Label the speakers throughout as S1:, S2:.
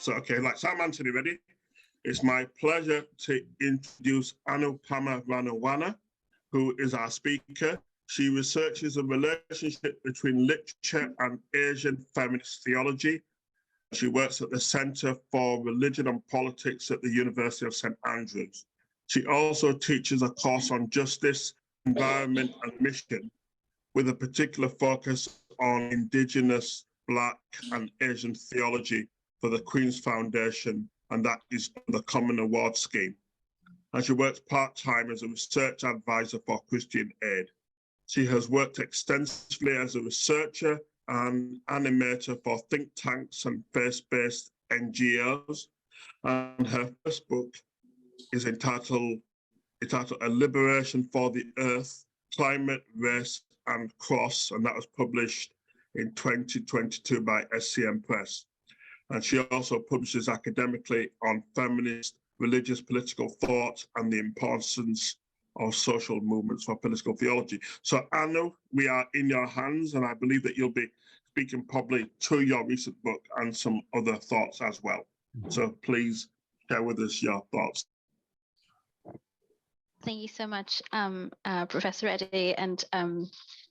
S1: Okay, like Sam Anthony, ready? It's my pleasure to introduce Anupama Ranawana, who is our speaker. She researches the relationship between literature and Asian feminist theology. She works at the Center for Religion and Politics at the University of St. Andrews. She also teaches a course on justice, environment, and mission, with a particular focus on Indigenous, Black, and Asian theology for the Queen's Foundation, and that is the Common Award Scheme. And she works part-time as a research advisor for Christian Aid. She has worked extensively as a researcher and animator for think tanks and faith-based NGOs. And her first book is entitled A Liberation for the Earth, Climate, Race, and Cross, and that was published in 2022 by SCM Press. And she also publishes academically on feminist, religious, political thought and the importance of social movements for political theology. So Anu, we are in your hands, and I believe that you'll be speaking probably to your recent book and some other thoughts as well. So please share with us your thoughts.
S2: Thank you so much, Professor Eddy, and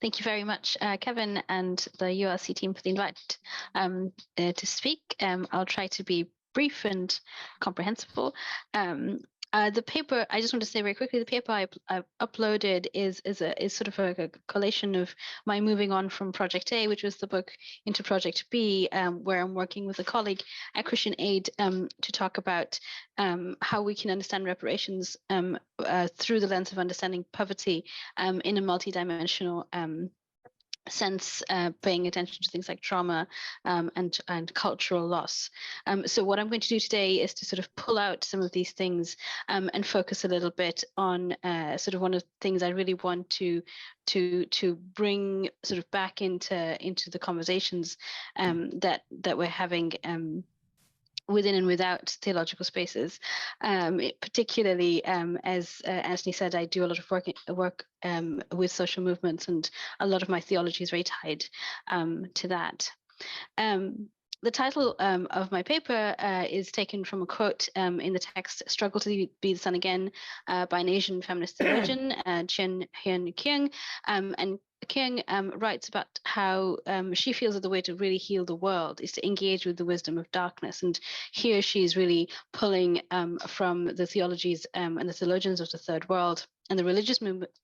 S2: thank you very much, Kevin and the URC team for the invite to speak. I'll try to be brief and comprehensible. The paper, I just want to say very quickly, the paper I uploaded is sort of a collation of my moving on from Project A, which was the book, into Project B, where I'm working with a colleague at Christian Aid to talk about how we can understand reparations through the lens of understanding poverty in a multidimensional sense, paying attention to things like trauma and cultural loss. So what I'm going to do today is to sort of pull out some of these things and focus a little bit on sort of one of the things I really want to bring sort of back into the conversations that we're having within and without theological spaces, particularly as Anthony said, I do a lot of work with social movements, and a lot of my theology is very tied to that. The title of my paper is taken from a quote in the text "Struggle to Be the Sun Again" by an Asian feminist theologian, Chyun Hyun Kyung, and Kyung writes about how she feels that the way to really heal the world is to engage with the wisdom of darkness. And here she's really pulling from the theologies and the theologians of the Third World and the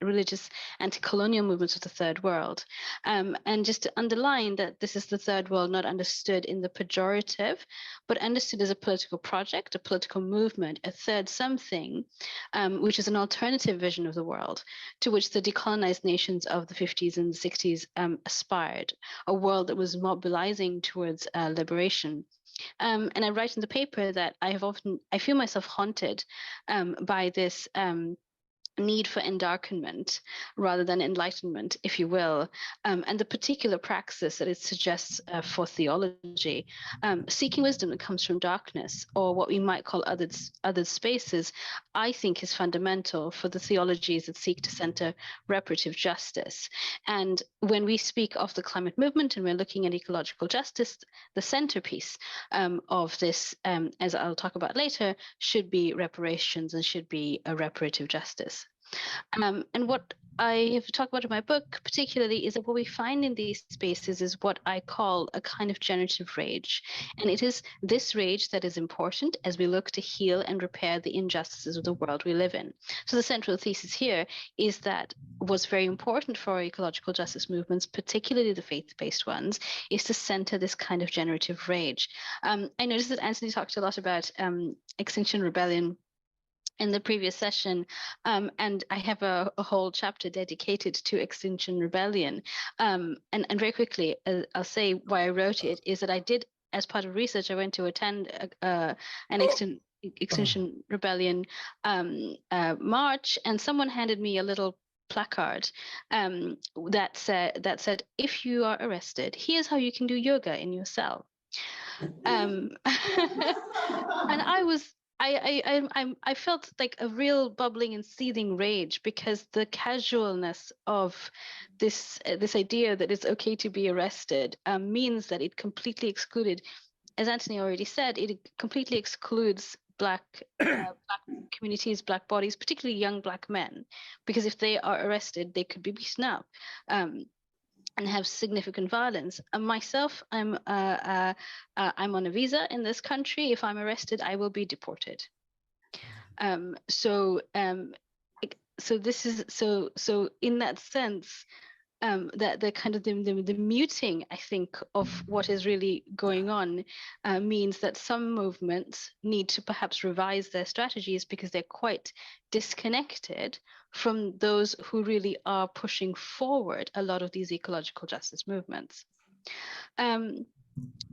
S2: religious anti-colonial movements of the Third World. And just to underline that this is the Third World not understood in the pejorative, but understood as a political project, a political movement, a third something, which is an alternative vision of the world to which the decolonized nations of the 50s and 60s aspired, a world that was mobilizing towards liberation. And I write in the paper that I feel myself haunted by this need for endarkenment rather than enlightenment, if you will, and the particular praxis that it suggests for theology, seeking wisdom that comes from darkness, or what we might call other spaces, I think is fundamental for the theologies that seek to center reparative justice. And when we speak of the climate movement and we're looking at ecological justice, the centerpiece of this, as I'll talk about later, should be reparations and should be a reparative justice. And what I have talked about in my book particularly is that what we find in these spaces is what I call a kind of generative rage. And it is this rage that is important as we look to heal and repair the injustices of the world we live in. So the central thesis here is that what's very important for ecological justice movements, particularly the faith-based ones, is to center this kind of generative rage. I noticed that Anthony talked a lot about Extinction Rebellion in the previous session, and I have a whole chapter dedicated to Extinction Rebellion. And very quickly, I'll say why I wrote it is that I did, as part of research, I went to attend an Extinction Rebellion march, and someone handed me a little placard that said, if you are arrested, here's how you can do yoga in your cell. And I felt like a real bubbling and seething rage, because the casualness of this idea that it's okay to be arrested means that it completely excluded as Anthony already said, it completely excludes Black communities, Black bodies, particularly young Black men, because if they are arrested, they could be beaten up. And have significant violence. Myself, I'm on a visa in this country. If I'm arrested, I will be deported. So this is so in that sense, that the kind of the muting, I think, of what is really going on means that some movements need to perhaps revise their strategies because they're quite disconnected from those who really are pushing forward a lot of these ecological justice movements.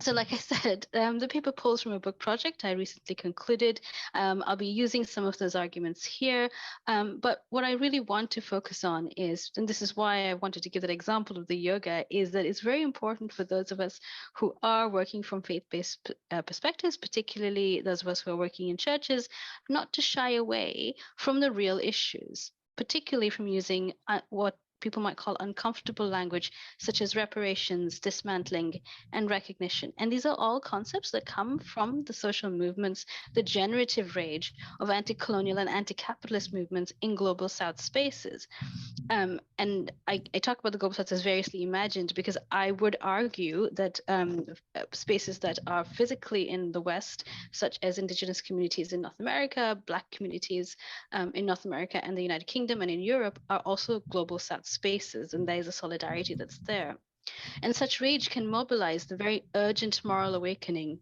S2: So like I said, the paper pulls from a book project I recently concluded. I'll be using some of those arguments here, but what I really want to focus on is, and this is why I wanted to give that example of the yoga, is that it's very important for those of us who are working from faith-based perspectives, particularly those of us who are working in churches, not to shy away from the real issues, particularly from using what people might call uncomfortable language, such as reparations, dismantling, and recognition. And these are all concepts that come from the social movements, the generative rage of anti-colonial and anti-capitalist movements in global South spaces. And I talk about the global South as variously imagined because I would argue that spaces that are physically in the West, such as indigenous communities in North America, Black communities in North America and the United Kingdom and in Europe, are also global South spaces, and there is a solidarity that's there. And such rage can mobilize the very urgent moral awakening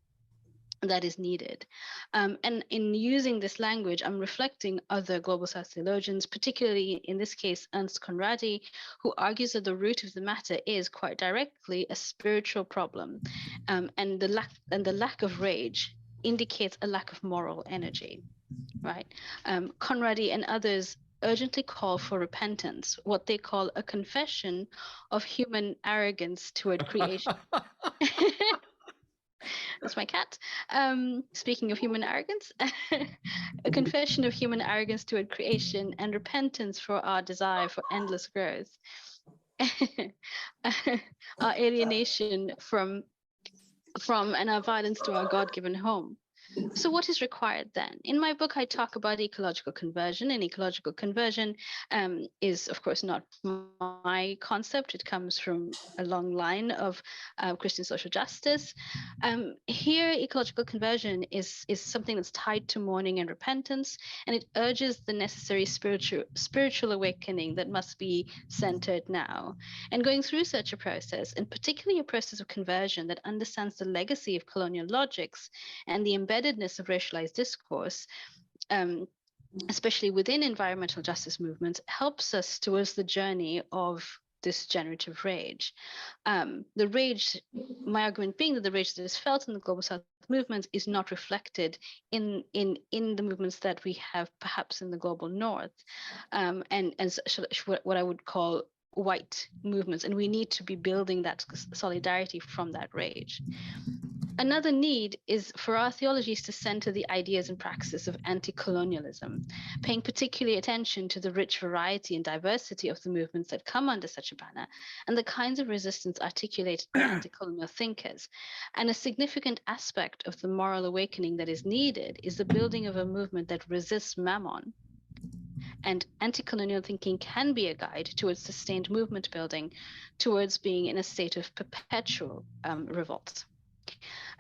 S2: that is needed. And in using this language, I'm reflecting other global South theologians, particularly in this case, Ernst Conradi, who argues that the root of the matter is quite directly a spiritual problem. And the lack of rage indicates a lack of moral energy, right? Conradi and others urgently call for repentance, what they call a confession of human arrogance toward creation. That's my cat. Speaking of human arrogance, a confession of human arrogance toward creation and repentance for our desire for endless growth, our alienation from and our violence to our God-given home. So what is required then? In my book, I talk about ecological conversion, and ecological conversion is, of course, not my concept. It comes from a long line of Christian social justice. Here, ecological conversion is something that's tied to mourning and repentance, and it urges the necessary spiritual awakening that must be centered now. And going through such a process, and particularly a process of conversion that understands the legacy of colonial logics and the embeddedness of racialized discourse, especially within environmental justice movements, helps us towards the journey of this generative rage. The rage, my argument being that the rage that is felt in the global South movements is not reflected in the movements that we have perhaps in the global North, and what I would call white movements, and we need to be building that solidarity from that rage. Another need is for our theologies to center the ideas and practices of anti-colonialism, paying particularly attention to the rich variety and diversity of the movements that come under such a banner and the kinds of resistance articulated by anti-colonial thinkers. And a significant aspect of the moral awakening that is needed is the building of a movement that resists mammon. And anti-colonial thinking can be a guide towards sustained movement building, towards being in a state of perpetual revolt.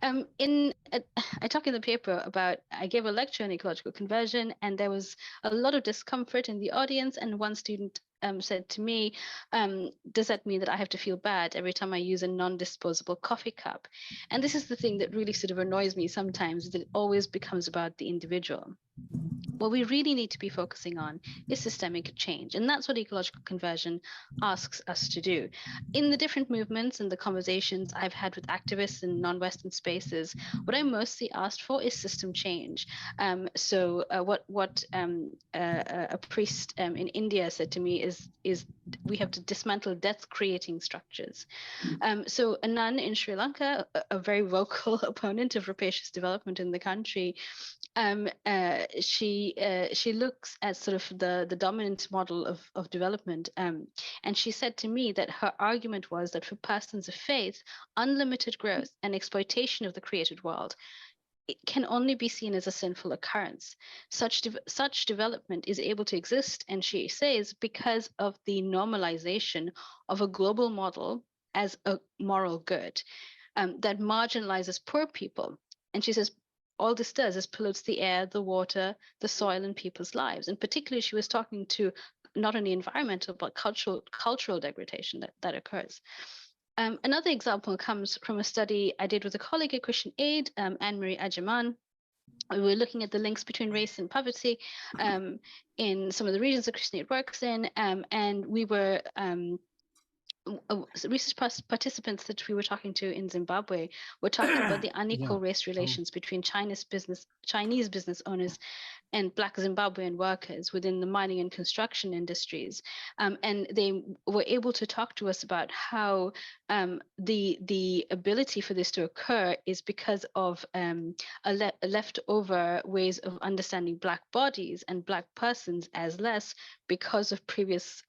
S2: I talk in the paper about, I gave a lecture on ecological conversion, and there was a lot of discomfort in the audience. And one student said to me, does that mean that I have to feel bad every time I use a non-disposable coffee cup? And this is the thing that really sort of annoys me sometimes, that it always becomes about the individual. What we really need to be focusing on is systemic change. And that's what ecological conversion asks us to do. In the different movements and the conversations I've had with activists in non-Western spaces, what I mostly asked for is system change. What a priest in India said to me is we have to dismantle death-creating structures. So a nun in Sri Lanka, a very vocal opponent of rapacious development in the country, she she looks at sort of the dominant model of development, and she said to me that her argument was that for persons of faith, unlimited growth and exploitation of the created world, it can only be seen as a sinful occurrence. Such development is able to exist, and she says, because of the normalization of a global model as a moral good that marginalizes poor people. And she says, all this does is pollutes the air, the water, the soil, and people's lives. And particularly, she was talking to not only environmental, but cultural degradation that occurs. Another example comes from a study I did with a colleague at Christian Aid, Anne-Marie Ajaman. We were looking at the links between race and poverty in some of the regions that Christian Aid works in, and we were research participants that we were talking to in Zimbabwe were talking about the unequal race relations between Chinese business owners and Black Zimbabwean workers within the mining and construction industries. And they were able to talk to us about how the ability for this to occur is because of leftover ways of understanding Black bodies and Black persons as less because of previous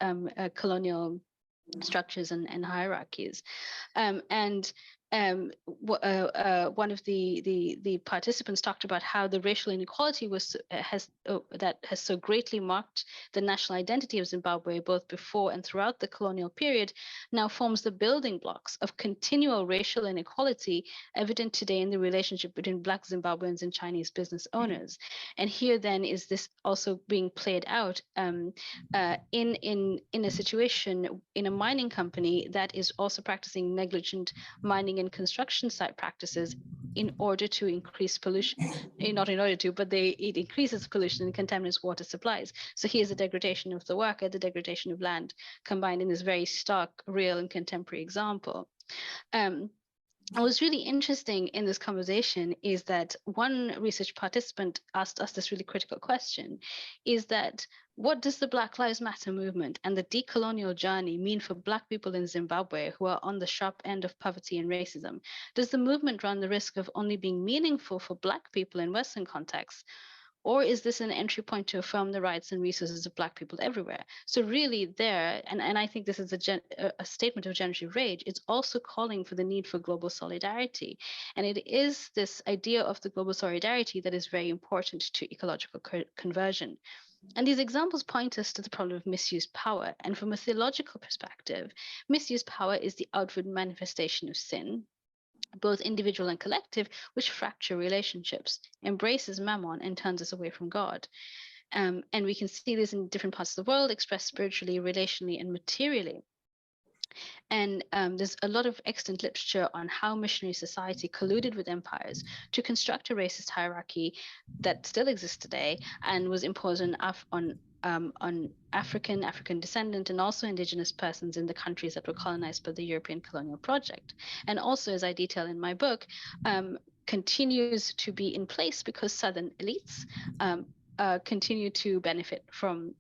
S2: colonial structures and hierarchies. One of the participants talked about how the racial inequality has so greatly marked the national identity of Zimbabwe, both before and throughout the colonial period, now forms the building blocks of continual racial inequality evident today in the relationship between Black Zimbabweans and Chinese business owners. And here then is this also being played out in a situation in a mining company that is also practicing negligent mining and construction site practices in order to increase pollution, not in order to, but it increases pollution and contaminates water supplies. So here's the degradation of the worker, the degradation of land, combined in this very stark, real and contemporary example. What was really interesting in this conversation is that one research participant asked us this really critical question, is that what does the Black Lives Matter movement and the decolonial journey mean for Black people in Zimbabwe who are on the sharp end of poverty and racism? Does the movement run the risk of only being meaningful for Black people in Western contexts? Or is this an entry point to affirm the rights and resources of Black people everywhere? So really there, and I think this is a statement of generative rage, it's also calling for the need for global solidarity. And it is this idea of the global solidarity that is very important to ecological conversion. And these examples point us to the problem of misused power. And from a theological perspective, misused power is the outward manifestation of sin, both individual and collective, which fracture relationships, embraces mammon, and turns us away from God. And we can see this in different parts of the world, expressed spiritually, relationally, and materially. And there's a lot of extant literature on how missionary society colluded with empires to construct a racist hierarchy that still exists today and was imposed on African descendant and also indigenous persons in the countries that were colonized by the European colonial project. And also, as I detail in my book, continues to be in place because Southern elites continue to benefit from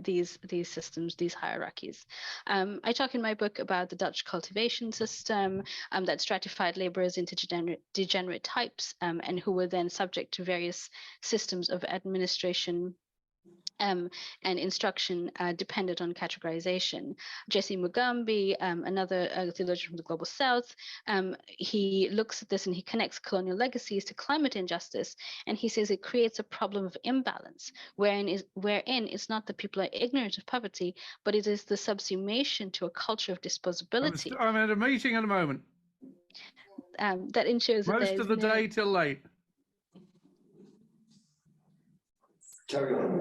S2: these systems, these hierarchies. I talk in my book about the Dutch cultivation system that stratified laborers into degenerate types and who were then subject to various systems of administration and instruction depended on categorization. Jesse Mugambi, another theologian from the Global South, he looks at this and he connects colonial legacies to climate injustice, and he says it creates a problem of imbalance, wherein it's not that people are ignorant of poverty, but it is the subsumation to a culture of disposability.
S3: I'm at a meeting in a moment.
S2: That ensures that
S3: most of the day till late.
S4: Carry on.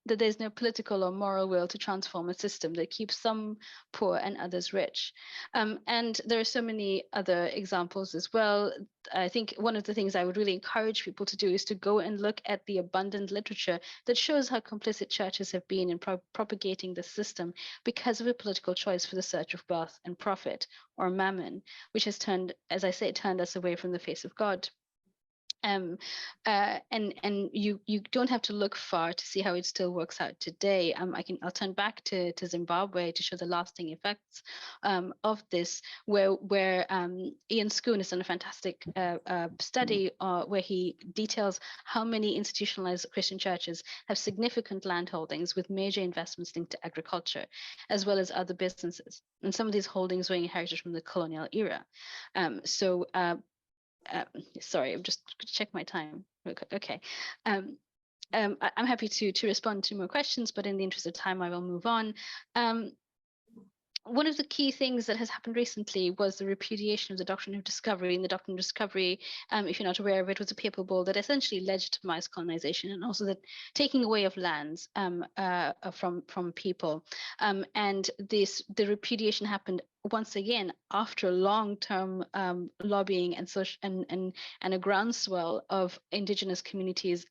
S2: That there's no political or moral will to transform a system that keeps some poor and others rich. And there are so many other examples as well. I think one of the things I would really encourage people to do is to go and look at the abundant literature that shows how complicit churches have been in propagating the system because of a political choice for the search of wealth and profit, or mammon, which has turned, as I say, turned us away from the face of God. And you don't have to look far to see how it still works out today. I'll turn back to Zimbabwe to show the lasting effects of this, where Ian Schoon has done a fantastic study where he details how many institutionalized Christian churches have significant land holdings with major investments linked to agriculture, as well as other businesses. And some of these holdings were inherited from the colonial era. Sorry, I'm just going to check my time. Okay. I'm happy to respond to more questions, but in the interest of time, I will move on. One of the key things that has happened recently was the repudiation of the doctrine of discovery. And the doctrine of discovery, if you're not aware of it, was a papal bull that essentially legitimized colonization and also the taking away of lands from people. And the repudiation happened once again after long-term lobbying and social and a groundswell of indigenous communities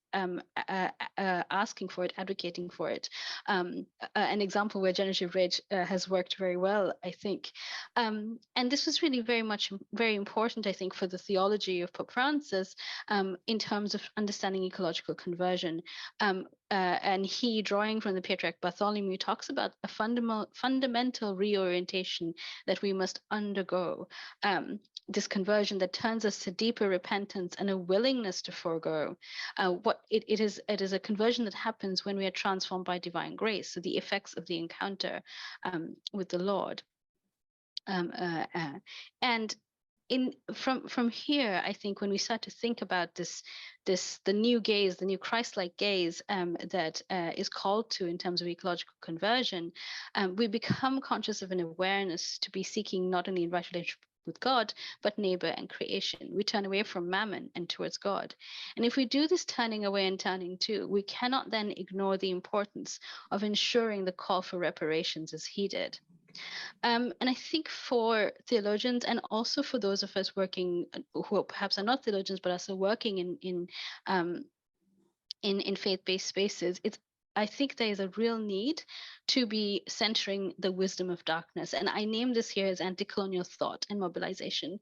S2: asking for it, advocating for it. An example where generative rage has worked very well, I think. And this was really very important, I think, for the theology of Pope Francis in terms of understanding ecological conversion. And he, drawing from the Patriarch Bartholomew, talks about a fundamental reorientation that we must undergo. This conversion that turns us to deeper repentance and a willingness to forego. It is a conversion that happens when we are transformed by divine grace, so the effects of the encounter with the Lord. And from here, I think when we start to think about the new gaze, the new Christ-like gaze that is called to in terms of ecological conversion, we become conscious of an awareness to be seeking not only in right relationship with God, but neighbor and creation. We turn away from mammon and towards God. And if we do this turning away and turning to, we cannot then ignore the importance of ensuring the call for reparations is heeded. And I think for theologians and also for those of us working who perhaps are not theologians but also working in faith-based spaces, I think there is a real need to be centering the wisdom of darkness. And I name this here as anti-colonial thought and mobilization.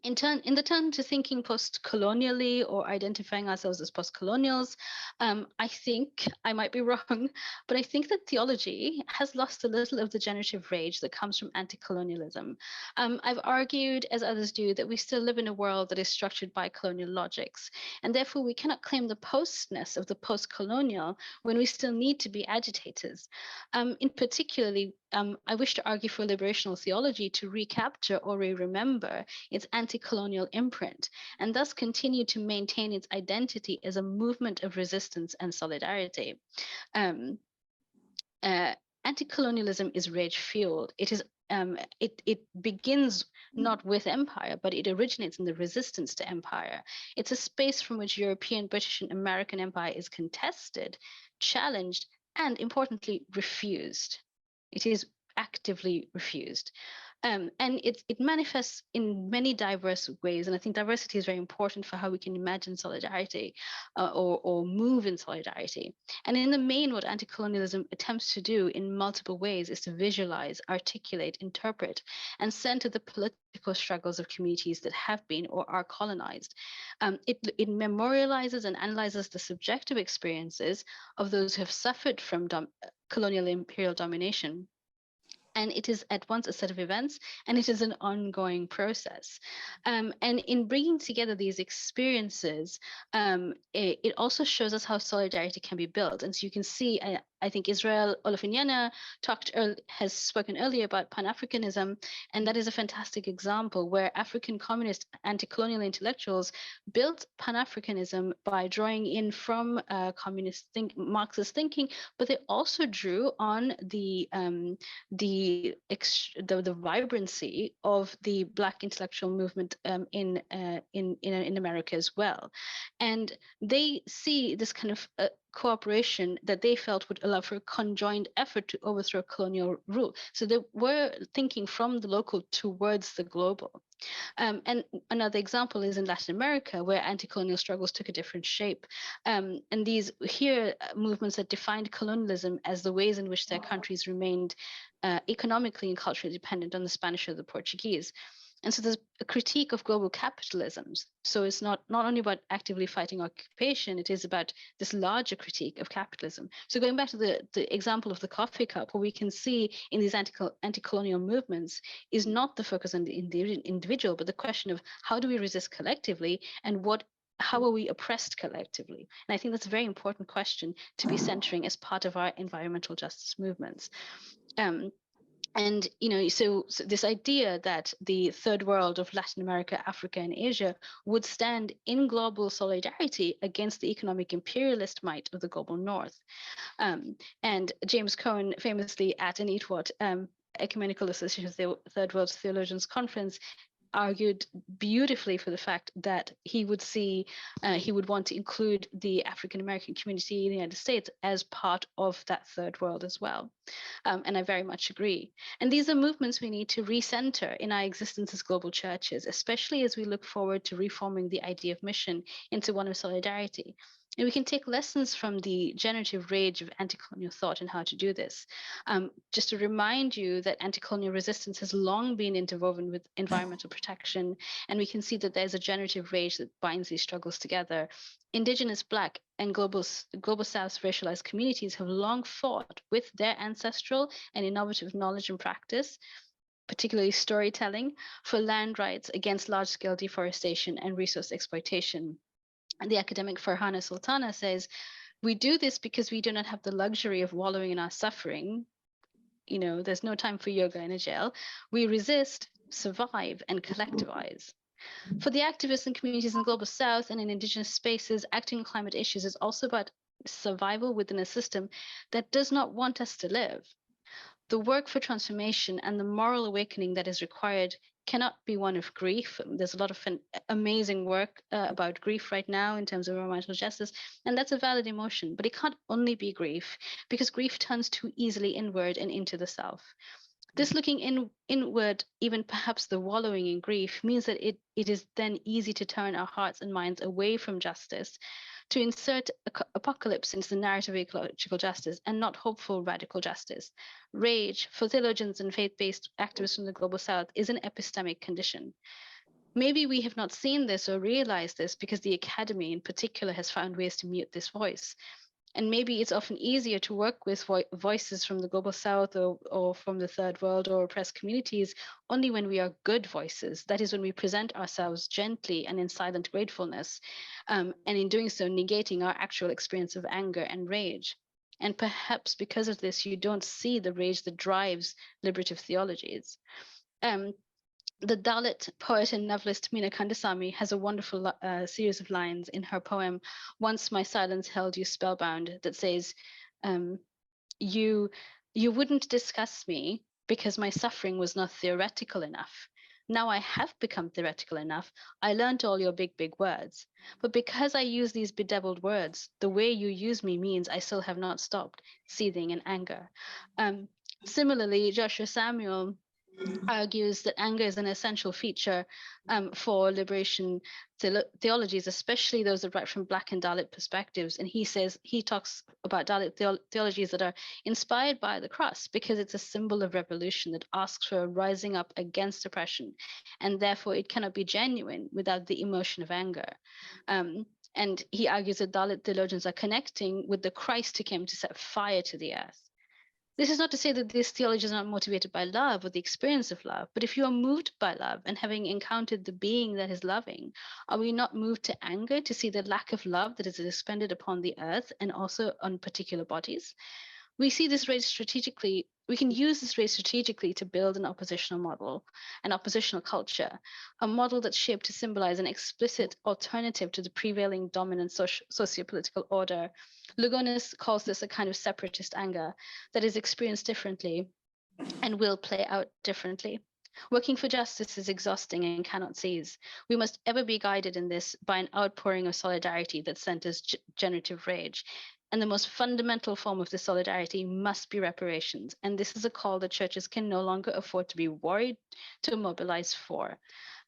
S2: In the turn to thinking post-colonially or identifying ourselves as post-colonials, I think, I might be wrong, but I think that theology has lost a little of the generative rage that comes from anti-colonialism. I've argued, as others do, that we still live in a world that is structured by colonial logics, and therefore we cannot claim the postness of the post-colonial when we still need to be agitators. In particularly, I wish to argue for liberational theology to recapture or remember its anti-colonial imprint, and thus continue to maintain its identity as a movement of resistance and solidarity. Anti-colonialism is rage-fueled. It begins not with empire, but it originates in the resistance to empire. It's a space from which European, British, and American empire is contested, challenged, and importantly, refused. It is actively refused. And it manifests in many diverse ways. And I think diversity is very important for how we can imagine solidarity or move in solidarity. And in the main, what anti-colonialism attempts to do in multiple ways is to visualize, articulate, interpret, and center the political struggles of communities that have been or are colonized. It memorializes and analyzes the subjective experiences of those who have suffered from colonial imperial domination. And it is at once a set of events and it is an ongoing process. And in bringing together these experiences, it also shows us how solidarity can be built. And so you can see, I think Israel Olafiniana has spoken earlier about Pan-Africanism, and that is a fantastic example where African communist anti-colonial intellectuals built Pan-Africanism by drawing in from Marxist thinking, but they also drew on the vibrancy of the Black intellectual movement in America as well, and they see this kind of cooperation that they felt would allow for a conjoined effort to overthrow colonial rule. So they were thinking from the local towards the global. And another example is in Latin America, where anti-colonial struggles took a different shape. And these movements that defined colonialism as the ways in which their countries remained economically and culturally dependent on the Spanish or the Portuguese. And so there's a critique of global capitalism. So it's not only about actively fighting occupation, it is about this larger critique of capitalism. So going back to the example of the coffee cup, what we can see in these anti-colonial movements is not the focus on the individual, but the question of how do we resist collectively, and how are we oppressed collectively? And I think that's a very important question to be centering as part of our environmental justice movements. And so this idea that the third world of Latin America, Africa, and Asia would stand in global solidarity against the economic imperialist might of the global North. And James Cohen, famously at an Eat What Ecumenical Association of the Third World Theologians Conference, argued beautifully for the fact that he would want to include the African American community in the United States as part of that third world as well. And I very much agree. And these are movements we need to recenter in our existence as global churches, especially as we look forward to reforming the idea of mission into one of solidarity. And we can take lessons from the generative rage of anti-colonial thought and how to do this. Just to remind you that anti-colonial resistance has long been interwoven with environmental protection, and we can see that there's a generative rage that binds these struggles together. Indigenous, Black, and global South racialized communities have long fought with their ancestral and innovative knowledge and practice, particularly storytelling, for land rights against large-scale deforestation and resource exploitation. And the academic Farhana Sultana says, we do this because we do not have the luxury of wallowing in our suffering. There's no time for yoga in a jail. We resist, survive, and collectivize. For the activists and communities in Global South and in Indigenous spaces, acting on climate issues is also about survival within a system that does not want us to live. The work for transformation and the moral awakening that is required cannot be one of grief. There's a lot of amazing work about grief right now in terms of environmental justice, and that's a valid emotion, but it can't only be grief, because grief turns too easily inward and into the self. This looking inward, even perhaps the wallowing in grief, means that it is then easy to turn our hearts and minds away from justice, to insert apocalypse into the narrative of ecological justice and not hopeful radical justice. Rage for theologians and faith-based activists from the Global South is an epistemic condition. Maybe we have not seen this or realized this because the academy in particular has found ways to mute this voice. And maybe it's often easier to work with voices from the Global South or from the Third World or oppressed communities only when we are good voices. That is, when we present ourselves gently and in silent gratefulness, and in doing so, negating our actual experience of anger and rage. And perhaps because of this, you don't see the rage that drives liberative theologies. The Dalit poet and novelist Meena Kandasamy has a wonderful series of lines in her poem, Once My Silence Held You Spellbound, that says, you wouldn't discuss me because my suffering was not theoretical enough. Now I have become theoretical enough. I learned all your big, big words. But because I use these bedeviled words, the way you use me means I still have not stopped seething in anger. Similarly, Joshua Samuel argues that anger is an essential feature for liberation theologies, especially those that write from Black and Dalit perspectives. And he talks about Dalit theologies that are inspired by the cross because it's a symbol of revolution that asks for a rising up against oppression, and therefore it cannot be genuine without the emotion of anger. And he argues that Dalit theologians are connecting with the Christ who came to set fire to the earth. This is not to say that this theology is not motivated by love or the experience of love, but if you are moved by love and having encountered the being that is loving, are we not moved to anger to see the lack of love that is expended upon the earth and also on particular bodies? We see this rage strategically. We can use this rage strategically to build an oppositional model, an oppositional culture, a model that's shaped to symbolize an explicit alternative to the prevailing dominant socio-political order. Lugonis calls this a kind of separatist anger that is experienced differently and will play out differently. Working for justice is exhausting and cannot cease. We must ever be guided in this by an outpouring of solidarity that centers generative rage. And the most fundamental form of this solidarity must be reparations. And this is a call that churches can no longer afford to be worried to mobilize for.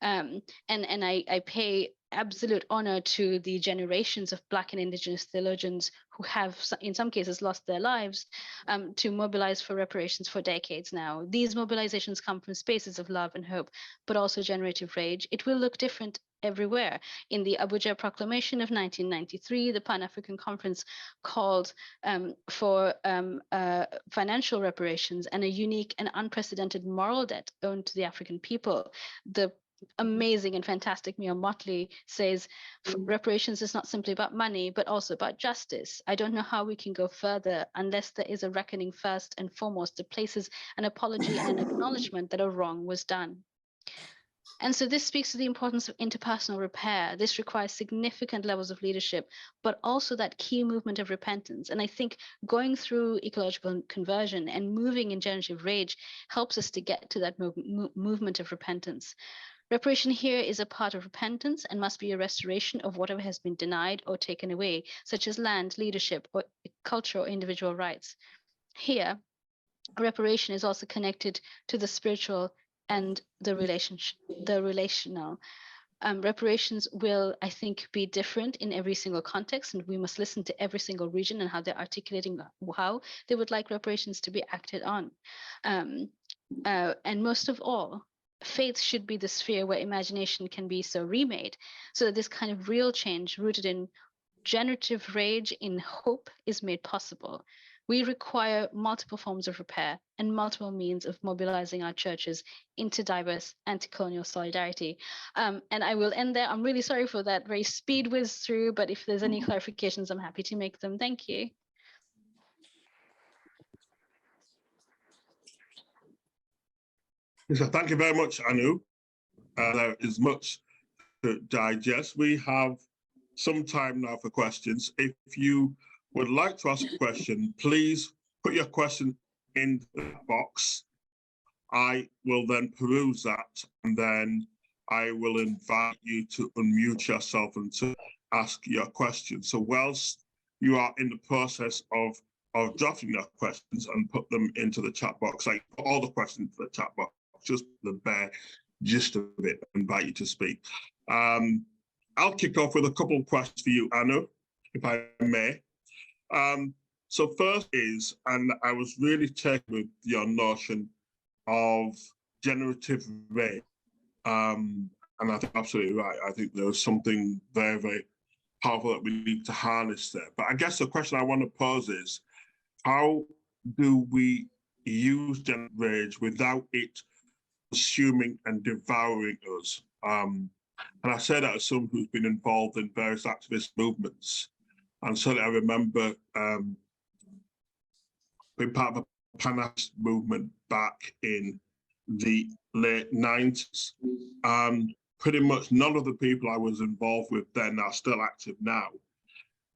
S2: And I pay absolute honor to the generations of Black and Indigenous theologians who have, in some cases, lost their lives to mobilize for reparations for decades now. These mobilizations come from spaces of love and hope, but also generative rage. It will look different everywhere. In the Abuja Proclamation of 1993, the Pan-African Conference called for financial reparations and a unique and unprecedented moral debt owed to the African people. The amazing and fantastic Mia Motley says reparations is not simply about money, but also about justice. I don't know how we can go further unless there is a reckoning first and foremost that places an apology and an acknowledgement that a wrong was done. And so this speaks to the importance of interpersonal repair. This requires significant levels of leadership, but also that key movement of repentance. And I think going through ecological conversion and moving in generative rage helps us to get to that movement of repentance. Reparation here is a part of repentance and must be a restoration of whatever has been denied or taken away, such as land, leadership, or culture or individual rights. Here, reparation is also connected to the spiritual and the relational. Reparations will, I think, be different in every single context, and we must listen to every single region and how they're articulating how they would like reparations to be acted on. And most of all, faith should be the sphere where imagination can be so remade, so that this kind of real change rooted in generative rage in hope is made possible. We require multiple forms of repair and multiple means of mobilizing our churches into diverse anti-colonial solidarity. And I will end there. I'm really sorry for that very speed whiz through, but if there's any clarifications, I'm happy to make them. Thank you.
S1: So thank you very much, Anu. There is much to digest. We have some time now for questions. If you would like to ask a question, please put your question in the box. I will then peruse that, and then I will invite you to unmute yourself and to ask your question. So whilst you are in the process of drafting your questions and put them into the chat box, I put all the questions into the chat box, just the bare gist of it, invite you to speak. I'll kick off with a couple of questions for you, Anu, if I may. So first is, and I was really taken with your notion of generative rage, and I think absolutely right. I think there was something very, very powerful that we need to harness there. But I guess the question I want to pose is, how do we use generative rage without it consuming and devouring us? And I say that as someone who's been involved in various activist movements. And certainly I remember being part of a Pan-Africanist movement back in the late 90s. Pretty much none of the people I was involved with then are still active now.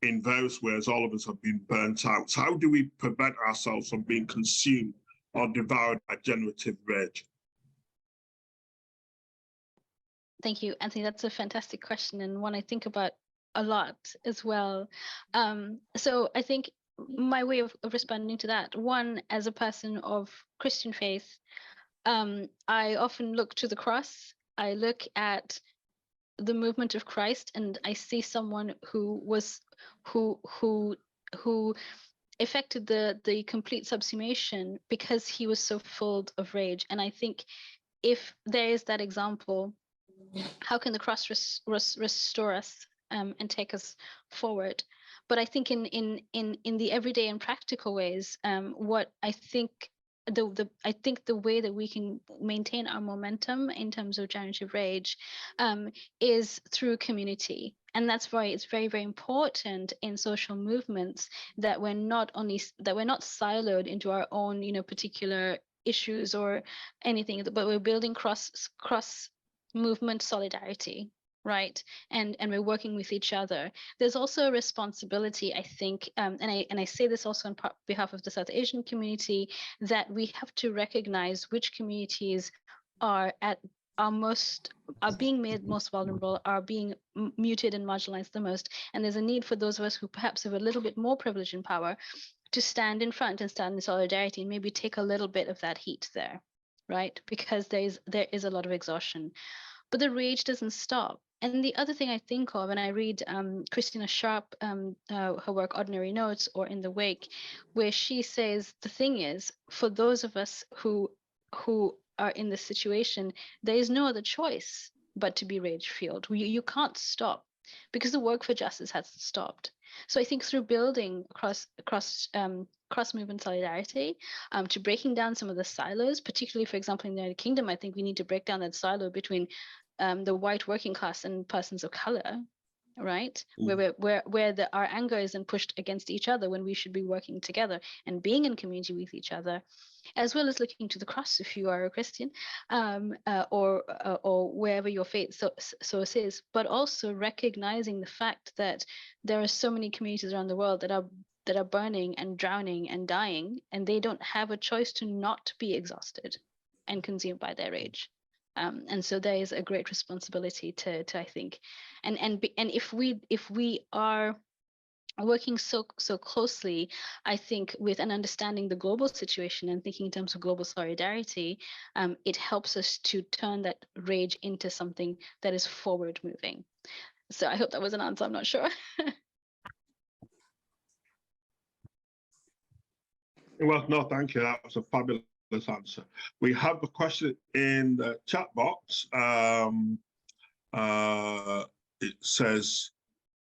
S1: In various ways, all of us have been burnt out. So how do we prevent ourselves from being consumed or devoured by generative rage?
S2: Thank you, Anthony. That's a fantastic question, and one I think about a lot as well. So I think my way of responding to that, one, as a person of Christian faith, I often look to the cross. I look at the movement of Christ, and I see someone who effected the complete subsumation because he was so full of rage. And I think if there is that example, how can the cross restore us and take us forward? But I think in the everyday and practical ways, what I think the way that we can maintain our momentum in terms of generative rage is through community. And that's why it's very, very important in social movements that we're not siloed into our own, particular issues or anything, but we're building cross movement solidarity, right? And we're working with each other. There's also a responsibility, I think, and I say this also on behalf of the South Asian community, that we have to recognize which communities are being made most vulnerable, are being muted and marginalized the most. And there's a need for those of us who perhaps have a little bit more privilege and power to stand in front and stand in solidarity and maybe take a little bit of that heat there, right? Because there is a lot of exhaustion. But the rage doesn't stop. And the other thing I think of, and I read Christina Sharp, her work Ordinary Notes or In the Wake, where she says the thing is, for those of us who are in this situation, there is no other choice but to be rage-fueled. You can't stop because the work for justice has stopped. So I think through building cross-movement solidarity, to breaking down some of the silos, particularly, for example, in the United Kingdom, I think we need to break down that silo between the white working class and persons of color, right? Where our anger isn't pushed against each other when we should be working together and being in community with each other, as well as looking to the cross if you are a Christian, or wherever your faith source is, but also recognizing the fact that there are so many communities around the world that are burning and drowning and dying, and they don't have a choice to not be exhausted and consumed by their rage. And so there is a great responsibility to I think, and if we are working so closely, I think, with an understanding the global situation and thinking in terms of global solidarity, it helps us to turn that rage into something that is forward moving. So I hope that was an answer. I'm not sure.
S1: Well, no, thank you. That was a fabulous answer. We have a question in the chat box. It says,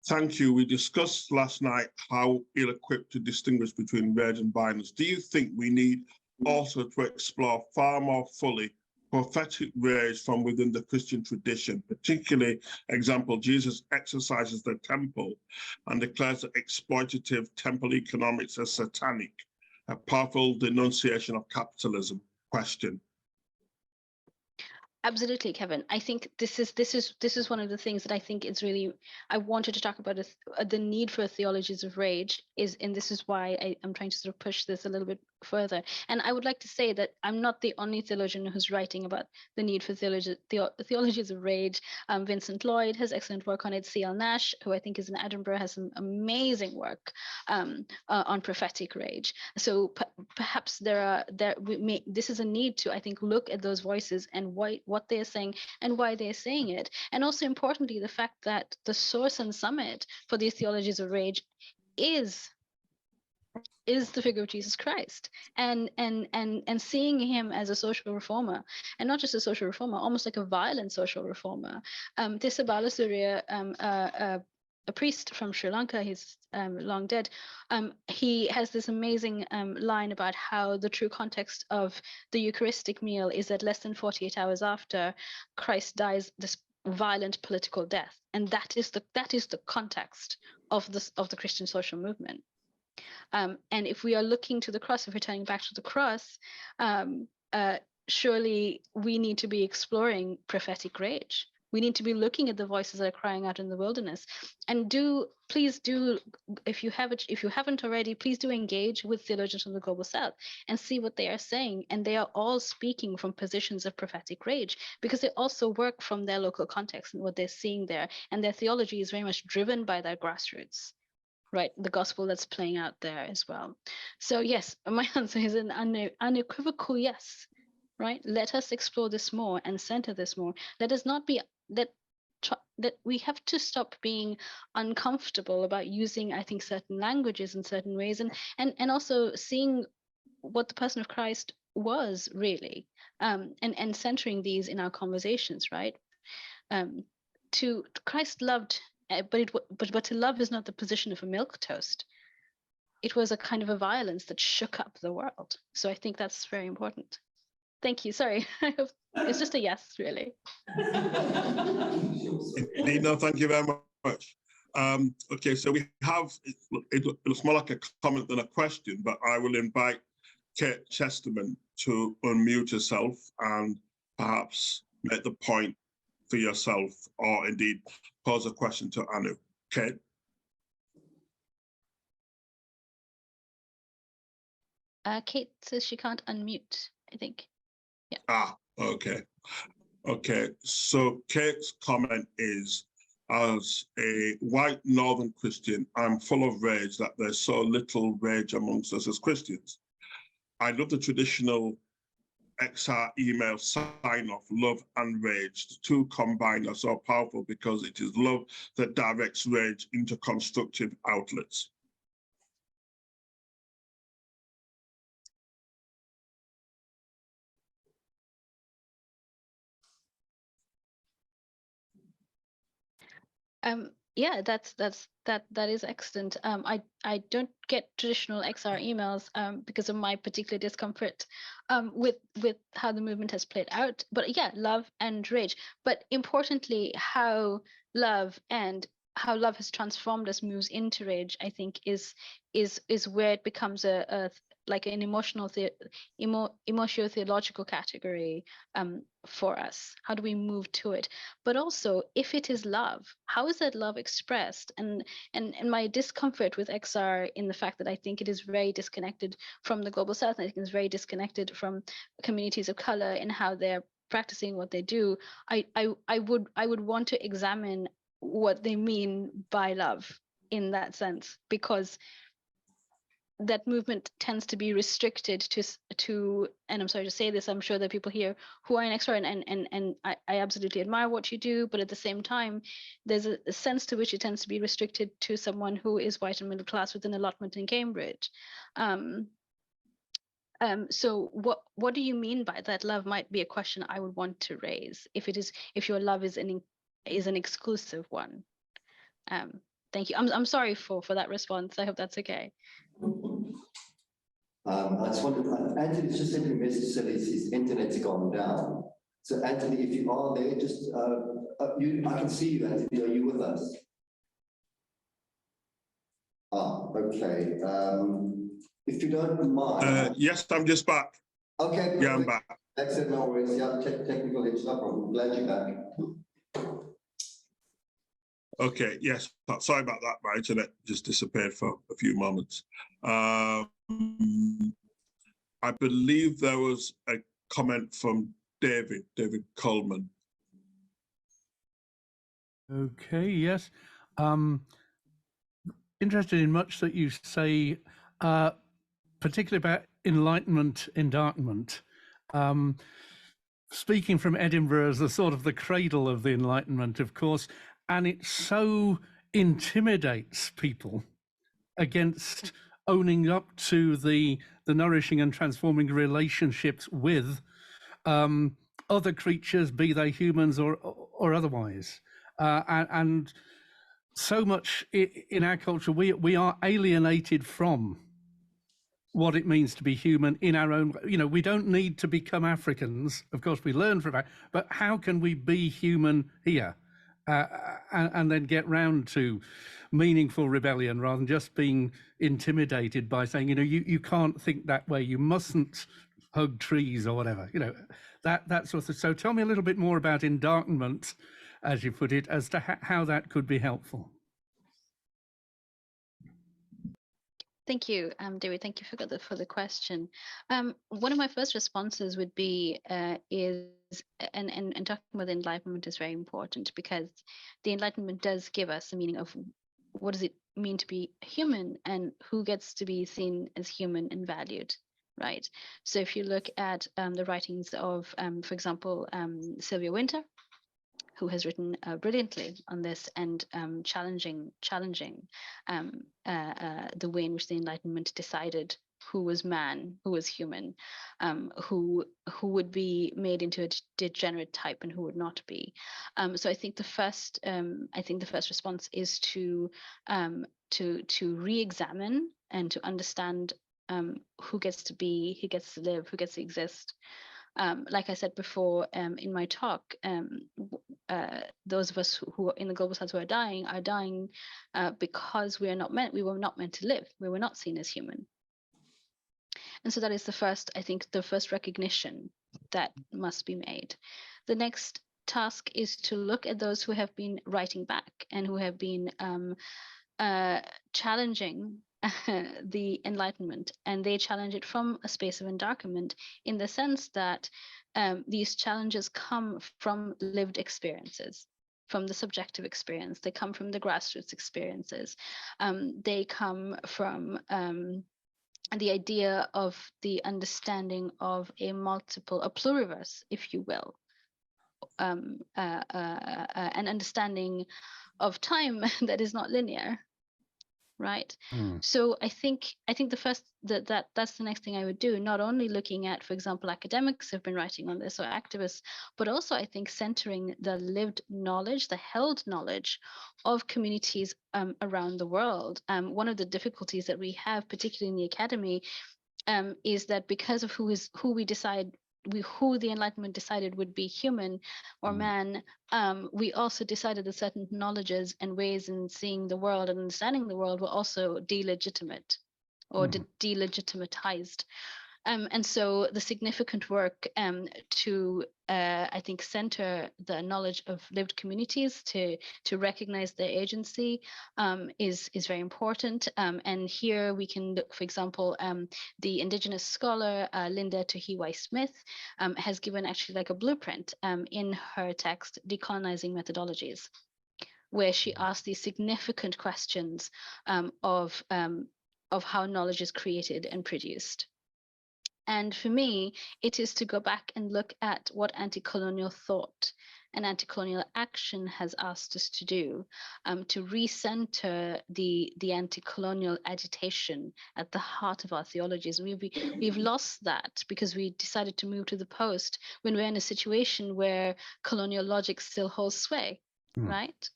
S1: thank you. We discussed last night how ill-equipped to distinguish between rage and violence. Do you think we need also to explore far more fully prophetic rage from within the Christian tradition, particularly, example, Jesus exercises the temple and declares that exploitative temple economics as satanic, a powerful denunciation of capitalism? Question.
S2: Absolutely, Kevin. I think this is one of the things that I think is really, I wanted to talk about the need for theologies of rage and this is why I'm trying to sort of push this a little bit further. And I would like to say that I'm not the only theologian who's writing about the need for theologies of rage. Vincent Lloyd has excellent work on it. C.L. Nash, who I think is in Edinburgh, has some amazing work on prophetic rage. So perhaps this is a need to, I think, look at those voices and what they're saying and why they're saying it. And also importantly, the fact that the source and summit for these theologies of rage is the figure of Jesus Christ, and seeing him as a social reformer, and not just a social reformer, almost like a violent social reformer. Tissa Balasuriya, a priest from Sri Lanka, he's long dead, he has this amazing line about how the true context of the Eucharistic meal is that less than 48 hours after Christ dies this violent political death, and that is the context of the Christian social movement. And if we are looking to the cross, if we're turning back to the cross, surely we need to be exploring prophetic rage. We need to be looking at the voices that are crying out in the wilderness. And please do, if you haven't already, please do engage with theologians from the Global South and see what they are saying. And they are all speaking from positions of prophetic rage because they also work from their local context and what they're seeing there. And their theology is very much driven by their grassroots. Right, the gospel that's playing out there as well. So yes, my answer is an unequivocal yes. Right, let us explore this more and center this more. Let us not be that we have to stop being uncomfortable about using, I think, certain languages in certain ways, and also seeing what the person of Christ was really, and centering these in our conversations. Right, to Christ loved. But to love is not the position of a milquetoast. It was a kind of a violence that shook up the world. So I think that's very important. Thank you. Sorry, I hope it's just a yes, really.
S1: No, thank you very much. Okay, so we have, it looks more like a comment than a question, but I will invite Kate Chesterman to unmute herself and perhaps make the point for yourself, or indeed pose a question to Anu. Kate?
S2: Kate says she can't unmute, I think. Yeah.
S1: Okay. Okay, so Kate's comment is, as a white Northern Christian, I'm full of rage that there's so little rage amongst us as Christians. I love the traditional XR email sign off, love and rage. The two combined are so powerful because it is love that directs rage into constructive outlets.
S2: Yeah, that is excellent. I don't get traditional XR emails because of my particular discomfort with how the movement has played out. But yeah, love and rage. But importantly, how love has transformed us moves into rage, I think is where it becomes a like an emotional-theological category for us. How do we move to it? But also, if it is love, how is that love expressed? And my discomfort with XR in the fact that I think it is very disconnected from the global south, and I think it's very disconnected from communities of color in how they're practicing what they do. I would want to examine what they mean by love in that sense, because that movement tends to be restricted to, and I'm sorry to say this, I'm sure there are people here who are in XR, and I absolutely admire what you do, but at the same time, there's a sense to which it tends to be restricted to someone who is white and middle class with an allotment in Cambridge. So what do you mean by that? Love might be a question I would want to raise if your love is an exclusive one. Thank you. I'm sorry for that response. I hope that's okay.
S4: I just wanted, Anthony's just sent me a message that his internet's gone down. So Anthony, if you are there, just, I can see you, Anthony, are you with us? Okay. If you don't mind.
S1: Yes, I'm just back.
S4: Okay. Perfect.
S1: Yeah, I'm back.
S4: Excellent, no worries. Yeah, technical issues, no problem. Glad you're back.
S1: Okay, yes, sorry about that. My internet just disappeared for a few moments. I believe there was a comment from David Coleman.
S3: Okay, yes. Interested in much that you say, particularly about enlightenment, endarkenment. Speaking from Edinburgh as the sort of the cradle of the Enlightenment, of course, and it so intimidates people against owning up to the nourishing and transforming relationships with other creatures, be they humans or otherwise. And so much in our culture, we are alienated from what it means to be human in our own, we don't need to become Africans. Of course, we learn from that, but how can we be human here? And then get round to meaningful rebellion rather than just being intimidated by saying, you can't think that way, you mustn't hug trees or whatever, that sort of. So tell me a little bit more about endarkenment, as you put it, as to how that could be helpful.
S2: Thank you, David. Thank you for the question. One of my first responses would be and talking about the Enlightenment is very important, because the Enlightenment does give us a meaning of what does it mean to be human and who gets to be seen as human and valued, right? So if you look at the writings of, for example, Sylvia Wynter, who has written brilliantly on this and challenging the way in which the Enlightenment decided who was man, who was human, who would be made into a degenerate type and who would not be. So I think the first response is to re-examine and to understand who gets to be, who gets to live, who gets to exist. Like I said before in my talk, those of us who are in the global south who are dying because we were not meant to live. We were not seen as human. And so that is the first recognition that must be made. The next task is to look at those who have been writing back and who have been challenging the Enlightenment, and they challenge it from a space of endarkenment, in the sense that these challenges come from lived experiences, from the subjective experience. They come from the grassroots experiences. They come from the idea of the understanding of a pluriverse, if you will, an understanding of time that is not linear, right? So I think the first that's the next thing I would do, not only looking at, for example, academics have been writing on this or activists, but also I think centering the lived knowledge, the held knowledge of communities around the world. One of the difficulties that we have, particularly in the academy, is that because of who the Enlightenment decided would be human or man, we also decided that certain knowledges and ways in seeing the world and understanding the world were also delegitimate or delegitimatized. And so the significant work to, I think, center the knowledge of lived communities to recognize their agency is very important. And here we can look, for example, the Indigenous scholar Linda Tuhiwai Smith has given actually like a blueprint in her text, Decolonizing Methodologies, where she asks these significant questions of how knowledge is created and produced. And for me, it is to go back and look at what anti-colonial thought and anti-colonial action has asked us to do, to recenter the anti-colonial agitation at the heart of our theologies. We've lost that because we decided to move to the post when we're in a situation where colonial logic still holds sway, right?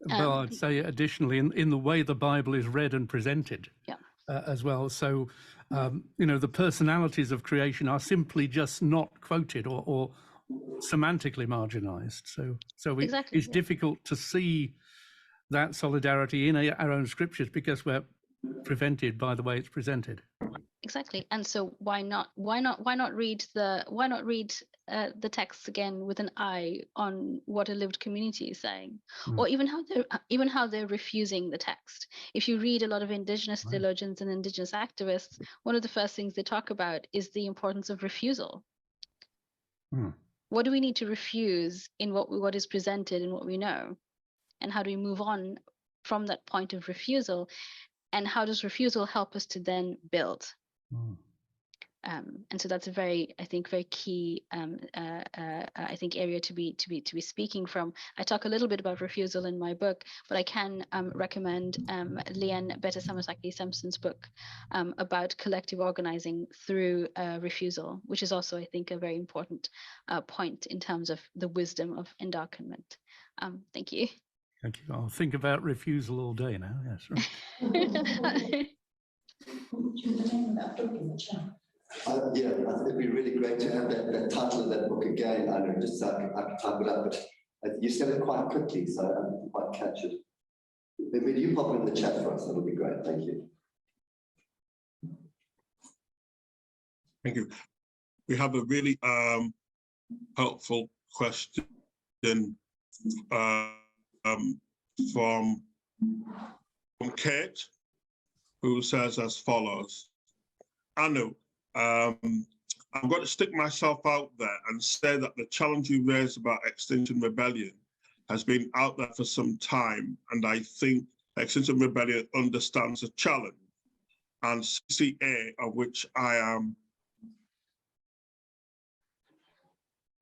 S3: Well, I'd say additionally, in the way the Bible is read and presented, as well. So, the personalities of creation are simply just not quoted or semantically marginalized. So
S2: Exactly,
S3: it's difficult to see that solidarity in our own scriptures because we're prevented by the way it's presented.
S2: Exactly. And so why not read the texts again with an eye on what a lived community is saying, or even how they're refusing the text. If you read a lot of Indigenous theologians and Indigenous activists, one of the first things they talk about is the importance of refusal. What do we need to refuse in what is presented and what we know, and how do we move on from that point of refusal, and how does refusal help us to then build? And so that's a very key area to be speaking from. I talk a little bit about refusal in my book, but I can recommend Leanne Beta-Samasaki Sampson's book about collective organizing through refusal, which is also, I think, a very important point in terms of the wisdom of endarkenment. Thank you.
S3: Thank you. I'll think about refusal all day now. Yes. Right.
S4: Yeah, I think it'd be really great to have that title of that book again. I know, just so I can type it up, but you said it quite quickly, so I didn't quite catch it. Maybe you pop it in the chat for us, that'll be great. Thank you.
S1: Thank you. We have a really helpful question from Kate, who says as follows: Anu, I'm going to stick myself out there and say that the challenge you raised about Extinction Rebellion has been out there for some time, and I think Extinction Rebellion understands the challenge. And CCA, of which I am,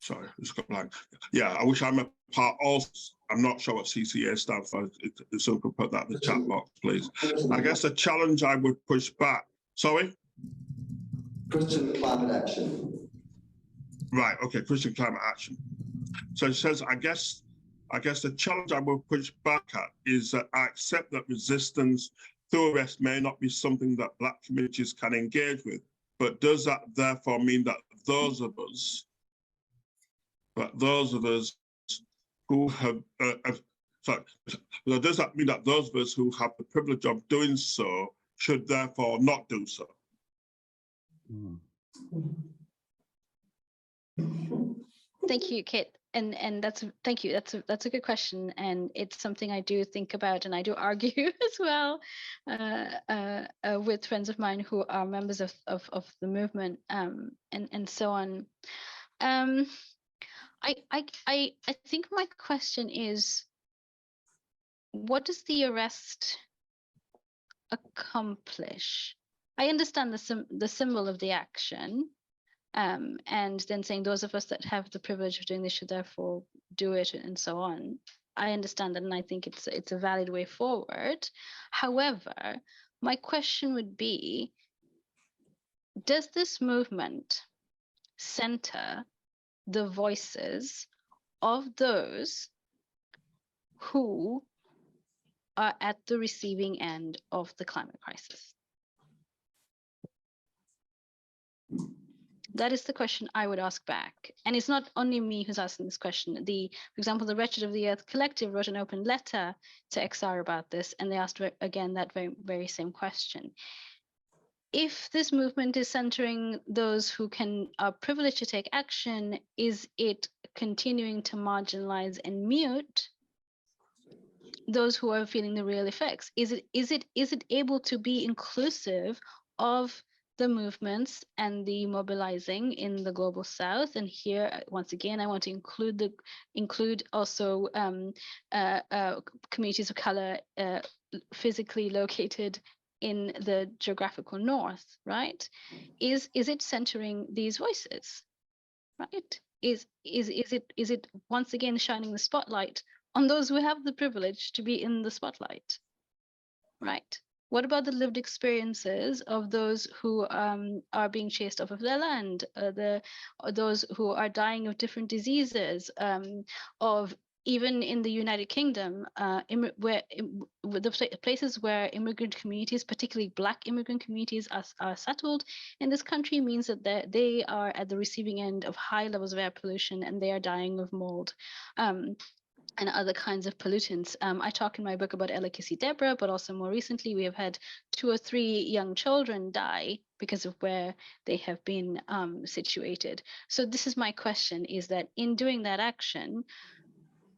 S1: sorry, it's got blank. Yeah, I wish I'm a part also. I'm not sure what CCA stands for. If someone could put that in the chat box, please. I guess the challenge I would push back. Sorry?
S4: Christian Climate Action.
S1: Right, okay, Christian Climate Action. So it says, I guess the challenge I will push back at is that I accept that resistance through arrest may not be something that Black communities can engage with, but does that therefore mean that those of us who have, does that mean that those of us who have the privilege of doing so should therefore not do so?
S2: Thank you, Kit, and thank you. That's a good question, and it's something I do think about and I do argue as well with friends of mine who are members of the movement and so on. I think my question is, what does the arrest accomplish? I understand the symbol of the action, and then saying those of us that have the privilege of doing this should therefore do it, and so on. I understand that, and I think it's a valid way forward. However, my question would be, does this movement center the voices of those who are at the receiving end of the climate crisis? That is the question I would ask back. And it's not only me who's asking this question. For example, the Wretched of the Earth Collective wrote an open letter to XR about this, and they asked, again, that very same question. If this movement is centering those who are privileged to take action, is it continuing to marginalize and mute those who are feeling the real effects? Is it able to be inclusive of the movements and the mobilizing in the global South? And here, once again, I want to include also communities of color physically located in the geographical North, right? Is it centering these voices, right? Is it once again shining the spotlight on those who have the privilege to be in the spotlight, right? What about the lived experiences of those who are being chased off of their land, those who are dying of different diseases, of even in the United Kingdom, the places where immigrant communities, particularly Black immigrant communities, are settled in this country, means that they are at the receiving end of high levels of air pollution, and they are dying of mold. And other kinds of pollutants. I talk in my book about Ella Kissy Deborah, but also more recently, we have had 2 or 3 young children die because of where they have been situated. So this is my question, is that in doing that action,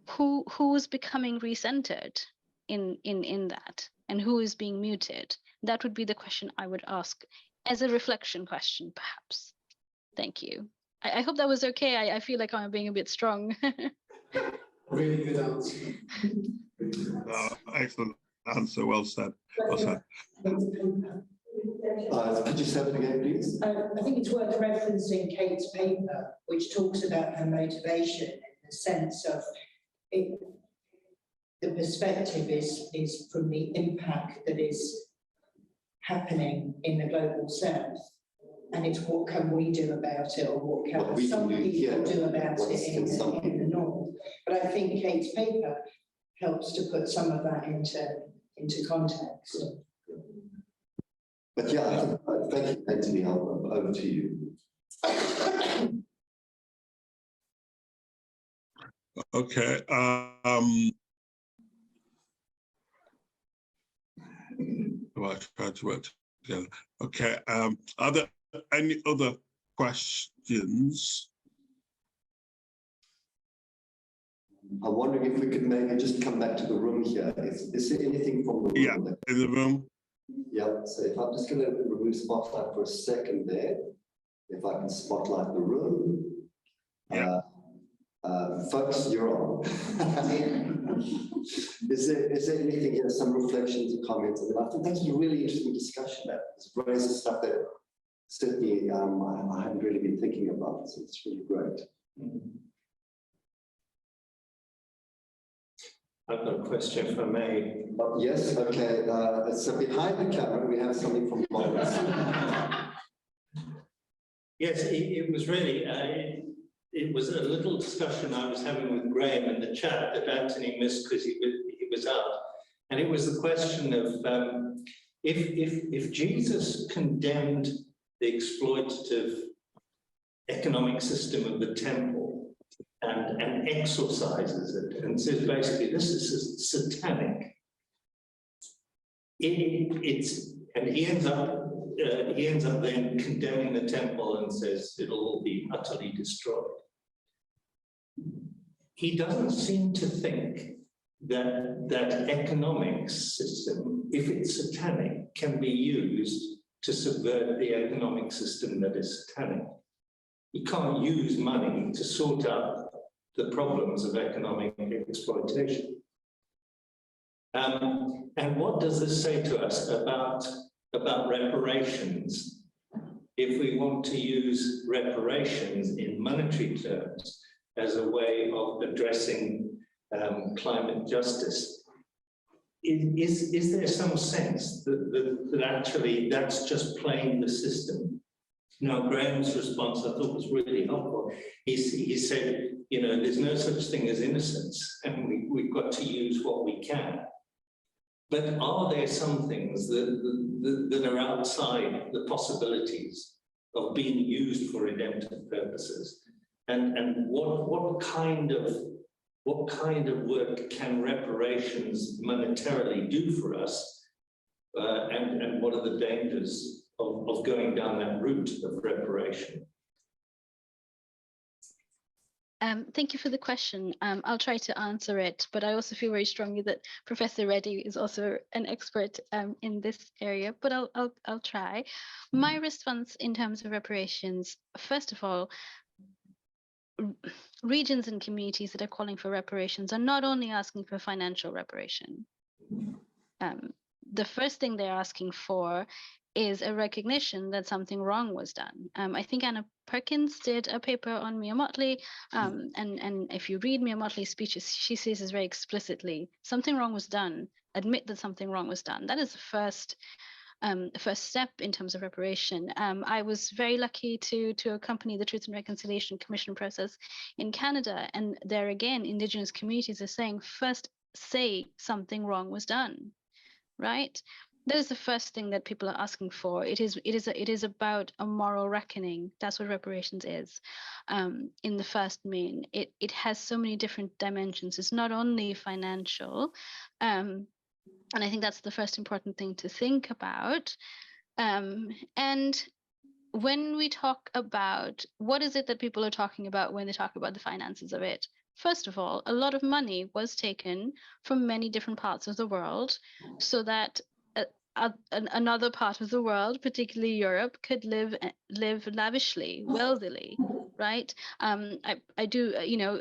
S2: who's becoming recentered in that, and who is being muted? That would be the question I would ask as a reflection question, perhaps. Thank you. I hope that was okay. I feel like I'm being a bit strong.
S5: Really good answer.
S1: Excellent answer. Well said. Well said.
S4: Could you say that again, please?
S6: I think it's worth referencing Kate's paper, which talks about her motivation in the sense of it. The perspective is from the impact that is happening in the global South. And it's what can we do about it, or what can some people do about it in the North. But I think Kate's paper helps to put some of that into context.
S4: But yeah, thank you, Anthony. Over to you.
S1: Okay. Well, I tried to work together. Okay. Are there any other questions?
S4: I'm wondering if we could maybe just come back to the room here. Is there anything from the room?
S1: Yeah, in the room.
S4: Yeah, so if I'm just going to remove spotlight for a second there, if I can spotlight the room.
S1: Yeah.
S4: Folks, you're on. Is there anything here, some reflections or comments? I think that's a really interesting discussion. That raises stuff that certainly I haven't really been thinking about, so it's really great.
S5: I've got a question for me.
S4: Yes, okay. So behind the camera, we have something from Lawrence.
S5: Yes, it was really, it was a little discussion I was having with Graham in the chat that Anthony missed because he was out. And it was the question of if Jesus condemned the exploitative economic system of the temple and exorcises it and says basically this is satanic. And he ends up then condemning the temple and says it'll all be utterly destroyed. He doesn't seem to think that economic system, if it's satanic, can be used to subvert the economic system that is satanic. You can't use money to sort out the problems of economic exploitation. And what does this say to us about about reparations, if we want to use reparations in monetary terms as a way of addressing climate justice, is there some sense that actually that's just playing the system? Now, Graham's response I thought was really helpful. He said, you know, there's no such thing as innocence, and we've got to use what we can. But are there some things that are outside the possibilities of being used for redemptive purposes? And what kind of work can reparations monetarily do for us? And what are the dangers of going down that route of reparation?
S2: Thank you for the question. I'll try to answer it, but I also feel very strongly that Professor Reddy is also an expert in this area, but I'll try. My response in terms of reparations, first of all, regions and communities that are calling for reparations are not only asking for financial reparation. The first thing they're asking for is a recognition that something wrong was done. I think Anna Perkins did a paper on Mia Mottley, and if you read Mia Mottley's speeches, she says this very explicitly: something wrong was done. Admit that something wrong was done. That is the first step in terms of reparation. I was very lucky to accompany the Truth and Reconciliation Commission process in Canada, and there again, Indigenous communities are saying, first say something wrong was done, right? That is the first thing that people are asking for. It is about a moral reckoning. That's what reparations is. In the first main, it has so many different dimensions. It's not only financial, and I think that's the first important thing to think about. And when we talk about what is it that people are talking about when they talk about the finances of it, first of all, a lot of money was taken from many different parts of the world so that another part of the world, particularly Europe, could live lavishly, wealthily, right? I do, you know,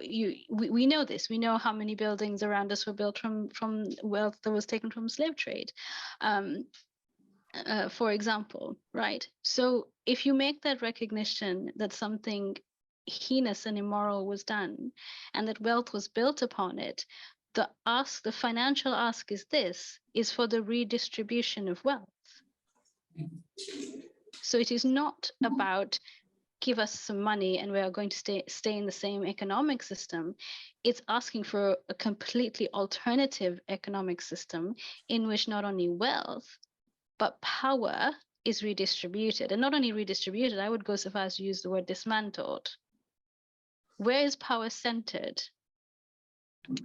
S2: we know this. We know how many buildings around us were built from wealth that was taken from slave trade, for example, right? So if you make that recognition that something heinous and immoral was done, and that wealth was built upon it, the financial ask is for the redistribution of wealth. So it is not about give us some money and we are going to stay in the same economic system. It's asking for a completely alternative economic system in which not only wealth, but power is redistributed. And not only redistributed, I would go so far as to use the word dismantled. Where is power centered?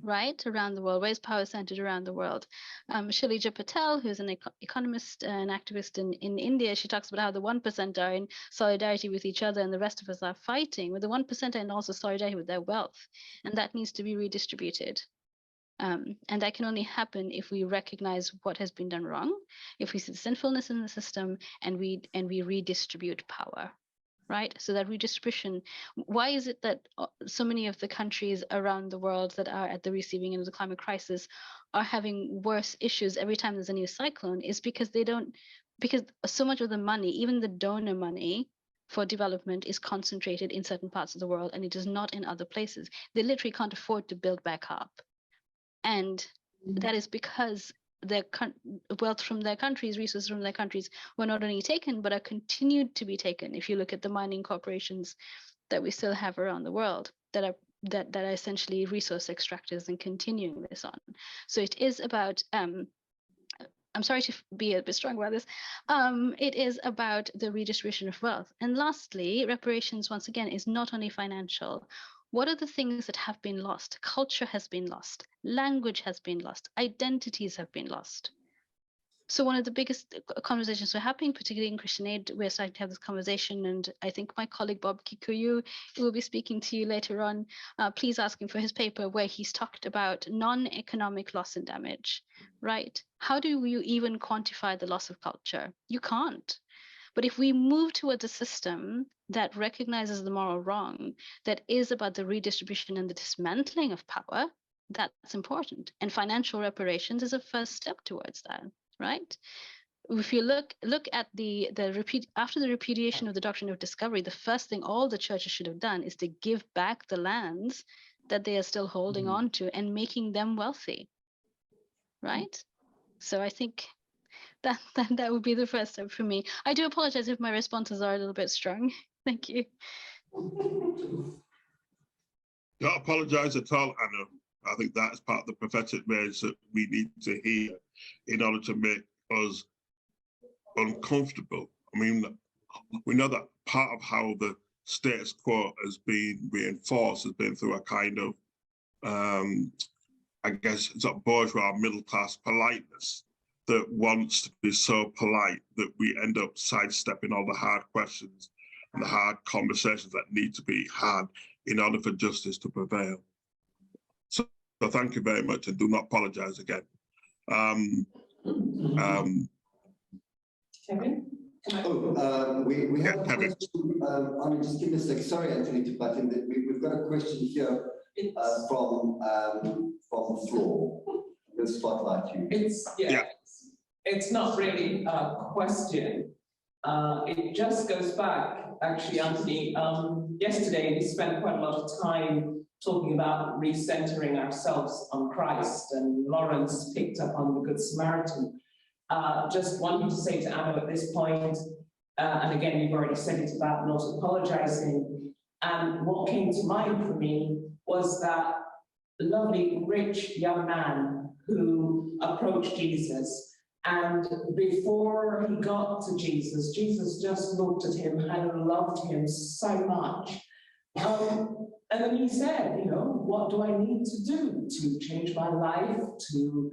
S2: Right around the world, where is power centered around the world? Shalija Patel, who's an economist and activist in India, she talks about how the 1% are in solidarity with each other and the rest of us are fighting, with the 1% are in also solidarity with their wealth, and that needs to be redistributed. And that can only happen if we recognize what has been done wrong, if we see the sinfulness in the system, and we redistribute power. Right? So that redistribution, why is it that so many of the countries around the world that are at the receiving end of the climate crisis are having worse issues every time there's a new cyclone? Is because because so much of the money, even the donor money for development, is concentrated in certain parts of the world and it is not in other places. They literally can't afford to build back up. And that is because their wealth from their countries, resources from their countries were not only taken, but are continued to be taken. If you look at the mining corporations that we still have around the world that are essentially resource extractors and continuing this on. So it is about, I'm sorry to be a bit strong about this, it is about the redistribution of wealth. And lastly, reparations, once again, is not only financial. What are the things that have been lost? Culture has been lost. Language has been lost. Identities have been lost. So one of the biggest conversations we're having, particularly in Christian Aid, we're starting to have this conversation, and I think my colleague Bob Kikuyu will be speaking to you later on. Please ask him for his paper where he's talked about non-economic loss and damage, right? How do you even quantify the loss of culture? You can't. But if we move towards a system that recognizes the moral wrong, that is about the redistribution and the dismantling of power, that's important. And financial reparations is a first step towards that, right? if you look at after the repudiation of the doctrine of discovery, the first thing all the churches should have done is to give back the lands that they are still holding on to and making them wealthy, right? So I think that would be the first step for me. I do apologize if my responses are a little bit strong. Thank you.
S1: Don't apologize at all, Anu. I think that's part of the prophetic message that we need to hear in order to make us uncomfortable. I mean, we know that part of how the status quo has been reinforced has been through a kind of, I guess, sort of bourgeois middle-class politeness that wants to be so polite that we end up sidestepping all the hard questions and the hard conversations that need to be had in order for justice to prevail. So thank you very much, and do not apologize again.
S6: Kevin?
S4: We have a
S1: Kevin.
S4: question. Just give me a sec. Sorry, Anthony, to butt in. We've got a question here from the floor. We'll spotlight you.
S7: It's not really a question. It just goes back, actually, Anthony. Yesterday, we spent quite a lot of time talking about recentering ourselves on Christ, and Lawrence picked up on the Good Samaritan. Just wanting to say to Anu at this point, and again, you've already said it about not apologizing, and what came to mind for me was that lovely, rich young man who approached Jesus. And before he got to Jesus, Jesus just looked at him and loved him so much. And then he said, you know, what do I need to do to change my life, to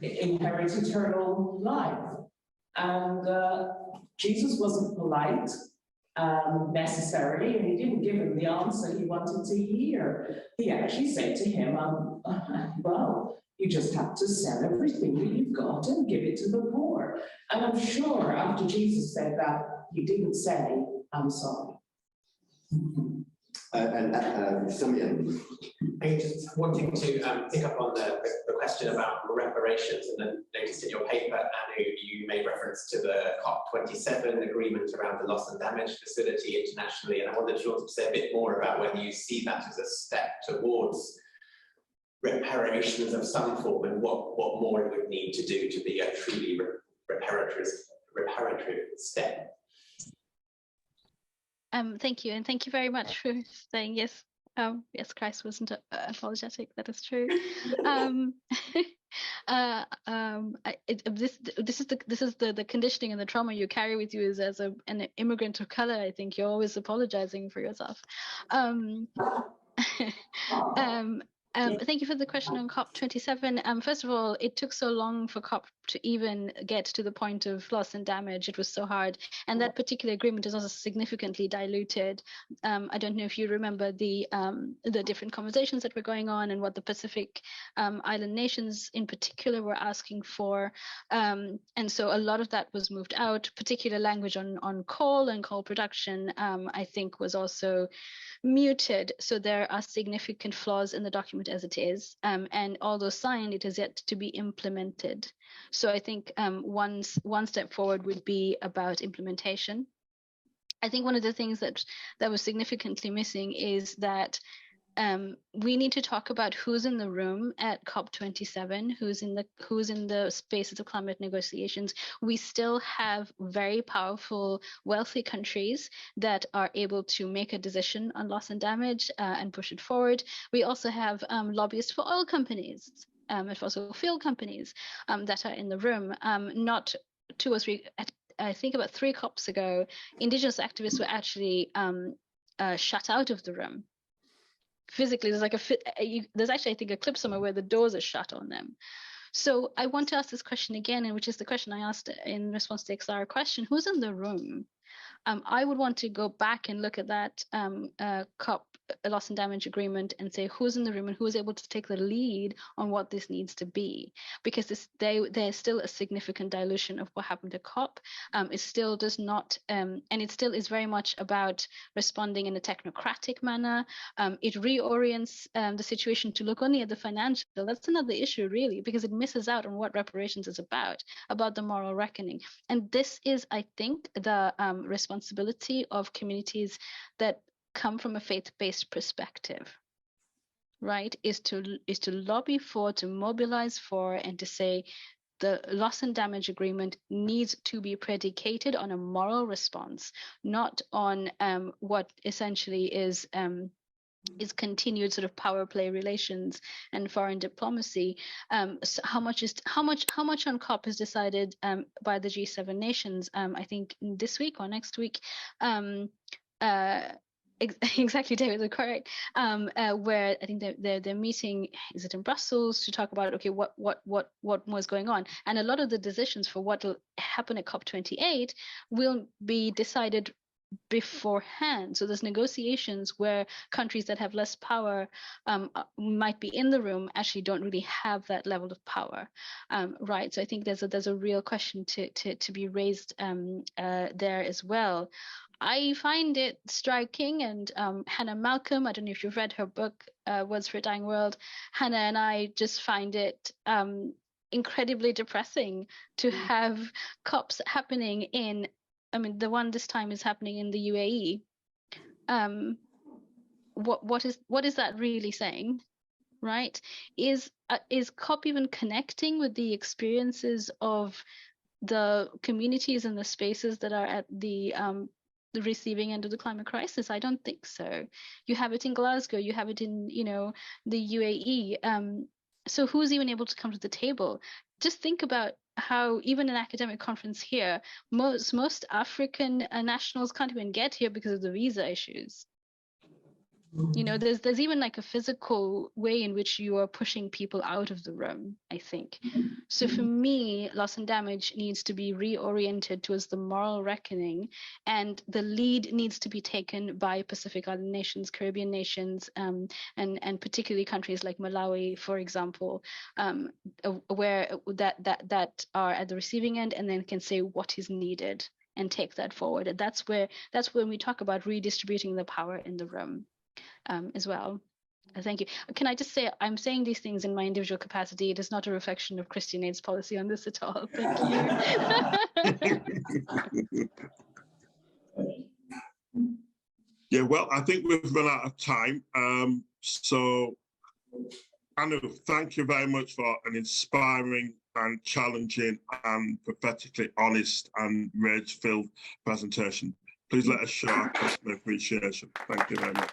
S7: inherit eternal life? And Jesus wasn't polite necessarily, and he didn't give him the answer he wanted to hear. He actually said to him, well, you just have to sell everything that you've got and give it to the poor. And I'm sure after Jesus said that, he didn't say, I'm sorry.
S4: Simeon.
S8: I just wanting to pick up on the question about reparations, and then noticed in your paper, Anu, you made reference to the COP27 agreement around the loss and damage facility internationally, and I wanted to say a bit more about whether you see that as a step towards reparations of some form, and what more it would need to do to be a truly reparative step.
S2: Thank you, and thank you very much for saying yes. Yes, Christ wasn't apologetic. That is true. This is the conditioning and the trauma you carry with you as an immigrant of color. I think you're always apologizing for yourself. Thank you for the question on COP27. First of all, it took so long for COP to even get to the point of loss and damage. It was so hard. And that particular agreement is also significantly diluted. I don't know if you remember the different conversations that were going on and what the Pacific island nations in particular were asking for. And so a lot of that was moved out. Particular language on coal and coal production, I think, was also muted. So there are significant flaws in the document as it is, and although signed, it is yet to be implemented. So I think one step forward would be about implementation. I think one of the things that was significantly missing is that we need to talk about who's in the room at COP27, who's in the spaces of climate negotiations. We still have very powerful, wealthy countries that are able to make a decision on loss and damage and push it forward. We also have lobbyists for oil companies and fossil fuel companies that are in the room. Not 2 or 3, I think about 3 COPs ago, Indigenous activists were actually shut out of the room. Physically, there's actually, I think, a clip somewhere where the doors are shut on them. So I want to ask this question again, and which is the question I asked in response to the XR question: who's in the room? I would want to go back and look at that COP loss and damage agreement and say who's in the room and who is able to take the lead on what this needs to be, because there's still a significant dilution of what happened to COP. It still does not, and it still is very much about responding in a technocratic manner. It reorients the situation to look only at the financial. That's another issue, really, because it misses out on what reparations is about the moral reckoning. And this is, I think, the responsibility of communities that come from a faith-based perspective, right? Is to lobby for, to mobilize for, and to say the loss and damage agreement needs to be predicated on a moral response, not on what essentially is continued sort of power play relations and foreign diplomacy. So how much on COP is decided by the G7 nations? I think this week or next week. Exactly, David, you're correct. Where I think they're meeting, is it in Brussels, to talk about, okay, what was going on, and a lot of the decisions for what will happen at COP28 will be decided beforehand. So there's negotiations where countries that have less power might be in the room, actually don't really have that level of power, right? So I think there's a real question to be raised there as well. I find it striking, and Hannah Malcolm, I don't know if you've read her book, Words for a Dying World. Hannah and I just find it incredibly depressing to have COPs happening in, I mean, the one this time is happening in the UAE. What is that really saying, right? Is COP even connecting with the experiences of the communities and the spaces that are at the receiving end of the climate crisis? I don't think so. You have it in Glasgow, you have it in, the UAE. So who's even able to come to the table? Just think about how even an academic conference here, most African nationals can't even get here because of the visa issues. There's even like a physical way in which you are pushing people out of the room, I think. So for me, loss and damage needs to be reoriented towards the moral reckoning, and the lead needs to be taken by Pacific Island nations, Caribbean nations, and particularly countries like Malawi, for example, where that are at the receiving end, and then can say what is needed and take that forward. And that's when we talk about redistributing the power in the room. As well. Thank you. Can I just say, I'm saying these things in my individual capacity. It is not a reflection of Christian Aid's policy on this at all. Thank you.
S1: Yeah, well, I think we've run out of time. So, Anu, thank you very much for an inspiring and challenging and prophetically honest and rage-filled presentation. Please let us show our customer appreciation. Thank you very much.